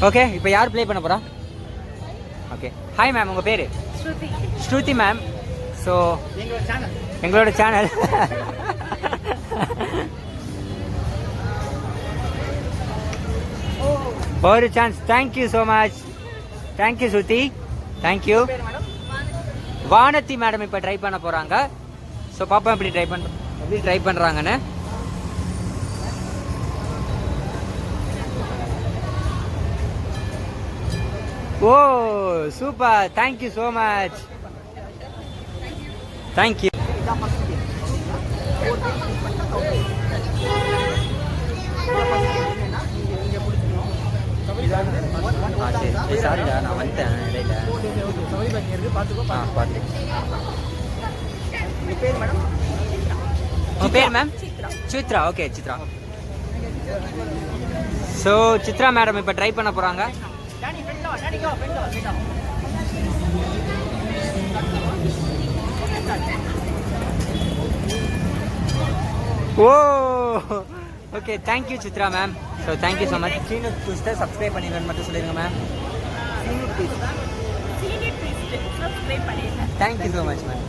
Okay, இப்போ யார் play பண்ண போகிறா? ஓகே, ஹாய் மேம், உங்கள் பேர்? ஸ்ருதி மேம். ஸோ எங்களோட சேனல் ஒரு chance. Thank you so much. Thank you Shruti, thank you. Vanathi madam இப்போ ட்ரை பண்ண போகிறாங்க. ஸோ பாப்பா எப்படி ட்ரை பண்ணுறாங்கன்னு. Oh super, thank you so much. Thank you. சரி, சாரிடா, நான் வந்துட்டேன் இடையில. பார்த்து. உங்கள் பேர் ma'am? Chitra. Okay Chitra. So Chitra madam இப்போ ட்ரை பண்ண போகிறாங்க. Oh okay, thank you Chitra ma'am. So thank you so much. Seenu ட்விஸ்ட்டை சப்ஸ்கிரைப் பண்ணிடுங்கன்னு மட்டும் சொல்லிடுங்க ma'am. Thank you so much ma'am.